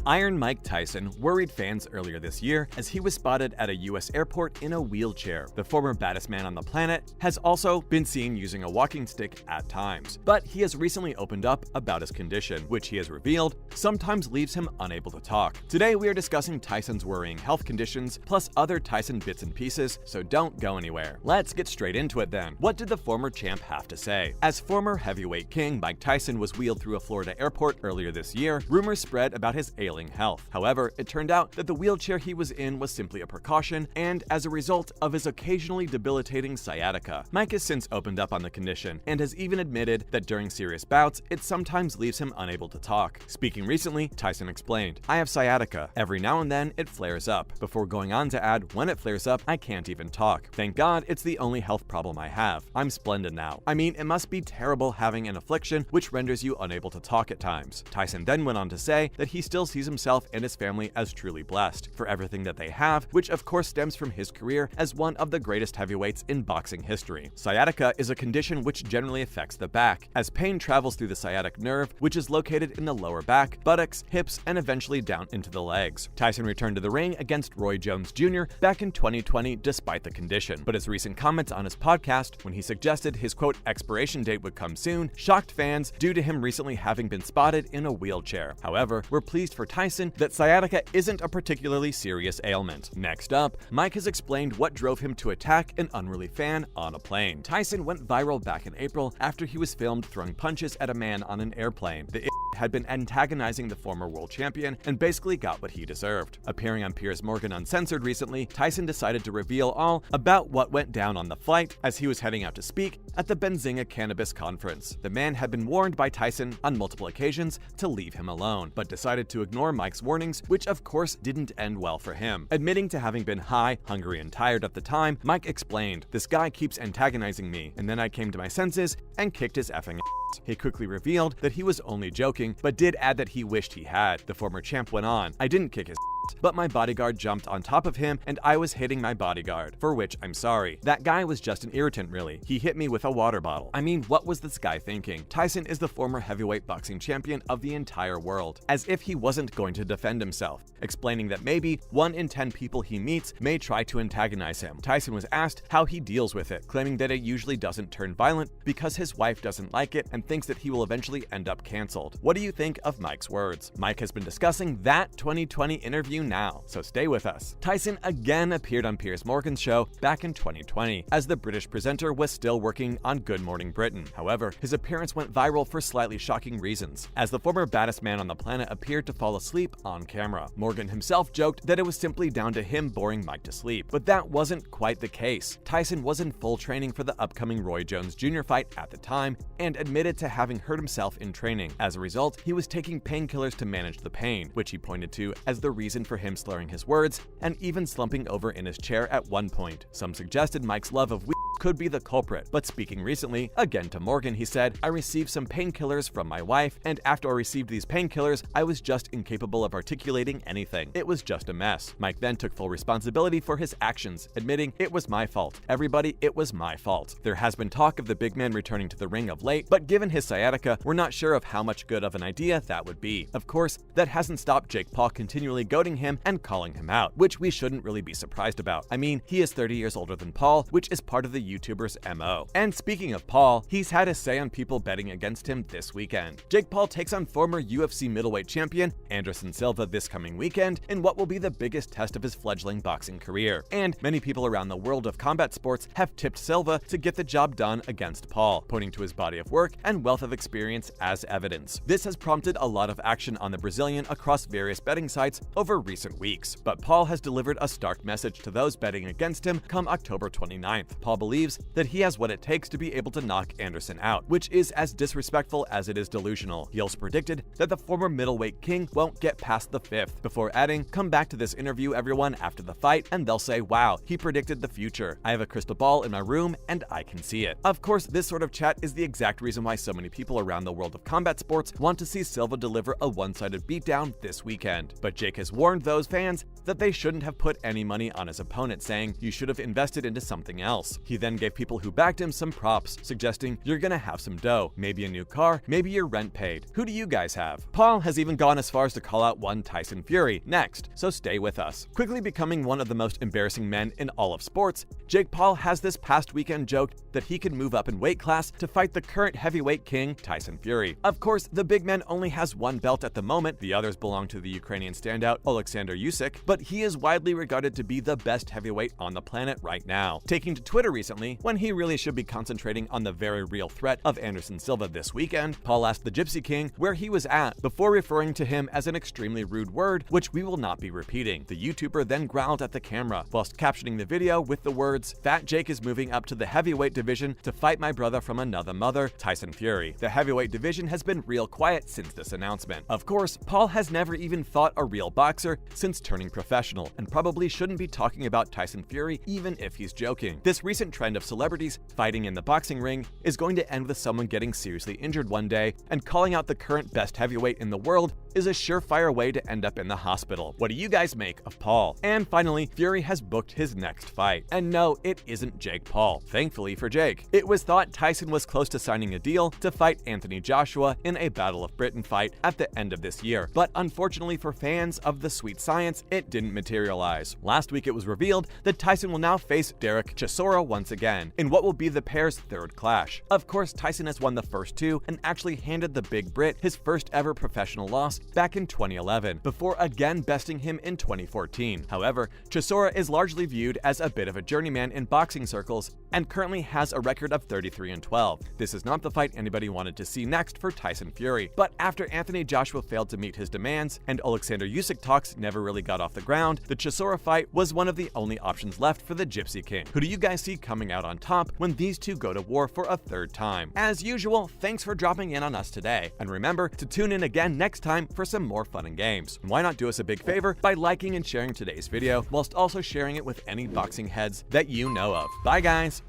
Iron Mike Tyson worried fans earlier this year as he was spotted at a US airport in a wheelchair. The former baddest man on the planet has also been seen using a walking stick at times, but he has recently opened up about his condition, which he has revealed sometimes leaves him unable to talk. Today we are discussing Tyson's worrying health conditions plus other Tyson bits and pieces, so don't go anywhere. Let's get straight into it then. What did the former champ have to say? As former heavyweight king Mike Tyson was wheeled through a Florida airport earlier this year, rumors spread about his ailing health. However, it turned out that the wheelchair he was in was simply a precaution and as a result of his occasionally debilitating sciatica. Mike has since opened up on the condition and has even admitted that during serious bouts, it sometimes leaves him unable to talk. Speaking recently, Tyson explained, "I have sciatica. Every now and then it flares up," before going on to add, "When it flares up, I can't even talk. Thank God it's the only health problem I have. I'm splendid now. I mean, it must be terrible having an affliction which renders you unable to talk at times." Tyson then went on to say that he still sees himself and his family as truly blessed for everything that they have, which of course stems from his career as one of the greatest heavyweights in boxing history. Sciatica is a condition which generally affects the back, as pain travels through the sciatic nerve, which is located in the lower back, buttocks, hips, and eventually down into the legs. Tyson returned to the ring against Roy Jones Jr. back in 2020 despite the condition, but his recent comments on his podcast, when he suggested his quote expiration date would come soon, shocked fans due to him recently having been spotted in a wheelchair. However, we're pleased for Tyson that sciatica isn't a particularly serious ailment. Next up, Mike has explained what drove him to attack an unruly fan on a plane. Tyson went viral back in April after he was filmed throwing punches at a man on an airplane. The had been antagonizing the former world champion and basically got what he deserved. Appearing on Piers Morgan Uncensored recently, Tyson decided to reveal all about what went down on the flight as he was heading out to speak at the Benzinga Cannabis Conference. The man had been warned by Tyson on multiple occasions to leave him alone, but decided to ignore Mike's warnings, which of course didn't end well for him. Admitting to having been high, hungry, and tired at the time, Mike explained, "This guy keeps antagonizing me, and then I came to my senses and kicked his effing ass." He quickly revealed that he was only joking, but did add that he wished he had. The former champ went on, "I didn't kick his but my bodyguard jumped on top of him and I was hitting my bodyguard, for which I'm sorry. That guy was just an irritant really. He hit me with a water bottle. I mean, what was this guy thinking?" Tyson is the former heavyweight boxing champion of the entire world, as if he wasn't going to defend himself, explaining that maybe 1 in 10 people he meets may try to antagonize him. Tyson was asked how he deals with it, claiming that it usually doesn't turn violent because his wife doesn't like it and thinks that he will eventually end up canceled. What do you think of Mike's words? Mike has been discussing that 2020 interview now, so stay with us. Tyson again appeared on Piers Morgan's show back in 2020, as the British presenter was still working on Good Morning Britain. However, his appearance went viral for slightly shocking reasons, as the former baddest man on the planet appeared to fall asleep on camera. Morgan himself joked that it was simply down to him boring Mike to sleep, but that wasn't quite the case. Tyson was in full training for the upcoming Roy Jones Jr. fight at the time, and admitted to having hurt himself in training. As a result, he was taking painkillers to manage the pain, which he pointed to as the reason for him slurring his words and even slumping over in his chair at one point. Some suggested Mike's love of weed could be the culprit, but speaking recently, again to Morgan, he said, "I received some painkillers from my wife, and after I received these painkillers, I was just incapable of articulating anything. It was just a mess." Mike then took full responsibility for his actions, admitting, "It was my fault. Everybody, it was my fault." There has been talk of the big man returning to the ring of late, but given his sciatica, we're not sure of how much good of an idea that would be. Of course, that hasn't stopped Jake Paul continually goading him and calling him out, which we shouldn't really be surprised about. I mean, he is 30 years older than Paul, which is part of the YouTuber's MO. And speaking of Paul, he's had a say on people betting against him this weekend. Jake Paul takes on former UFC middleweight champion Anderson Silva this coming weekend in what will be the biggest test of his fledgling boxing career. And many people around the world of combat sports have tipped Silva to get the job done against Paul, pointing to his body of work and wealth of experience as evidence. This has prompted a lot of action on the Brazilian across various betting sites over recent weeks, but Paul has delivered a stark message to those betting against him come October 29th. Paul believes that he has what it takes to be able to knock Anderson out, which is as disrespectful as it is delusional. He also predicted that the former middleweight king won't get past the 5th, before adding, "Come back to this interview, everyone, after the fight, and they'll say, wow, he predicted the future. I have a crystal ball in my room, and I can see it." Of course, this sort of chat is the exact reason why so many people around the world of combat sports want to see Silva deliver a one-sided beatdown this weekend. But Jake has warned those fans that they shouldn't have put any money on his opponent, saying, "You should have invested into something else." He then gave people who backed him some props, suggesting you're gonna have some dough, maybe a new car, maybe your rent paid. Who do you guys have? Paul has even gone as far as to call out one Tyson Fury next, so stay with us. Quickly becoming one of the most embarrassing men in all of sports, Jake Paul has this past weekend joked that he could move up in weight class to fight the current heavyweight king, Tyson Fury. Of course, the big man only has one belt at the moment, the others belong to the Ukrainian standout Alexander Usyk, but he is widely regarded to be the best heavyweight on the planet right now. Taking to Twitter recently, when he really should be concentrating on the very real threat of Anderson Silva this weekend, Paul asked the Gypsy King where he was at before referring to him as an extremely rude word, which we will not be repeating. The YouTuber then growled at the camera, whilst captioning the video with the words, "Fat Jake is moving up to the heavyweight division to fight my brother from another mother, Tyson Fury." The heavyweight division has been real quiet since this announcement. Of course, Paul has never even fought a real boxer since turning professional, and probably shouldn't be talking about Tyson Fury even if he's joking. This recent trend of celebrities fighting in the boxing ring is going to end with someone getting seriously injured one day, and calling out the current best heavyweight in the world is a surefire way to end up in the hospital. What do you guys make of Paul? And finally, Fury has booked his next fight. And no, it isn't Jake Paul, thankfully for Jake. It was thought Tyson was close to signing a deal to fight Anthony Joshua in a Battle of Britain fight at the end of this year, but unfortunately for fans of the sweet science, it didn't materialize. Last week it was revealed that Tyson will now face Derek Chisora once again, in what will be the pair's third clash. Of course, Tyson has won the first two and actually handed the Big Brit his first ever professional loss back in 2011, before again besting him in 2014. However, Chisora is largely viewed as a bit of a journeyman in boxing circles and currently has a record of 33-12. This is not the fight anybody wanted to see next for Tyson Fury, but after Anthony Joshua failed to meet his demands and Alexander Usyk talks never really got off the ground, the Chisora fight was one of the only options left for the Gypsy King. Who do you guys see coming out on top when these two go to war for a third time? As usual, thanks for dropping in on us today, and remember to tune in again next time for some more fun and games. Why not do us a big favor by liking and sharing today's video, whilst also sharing it with any boxing heads that you know of. Bye guys!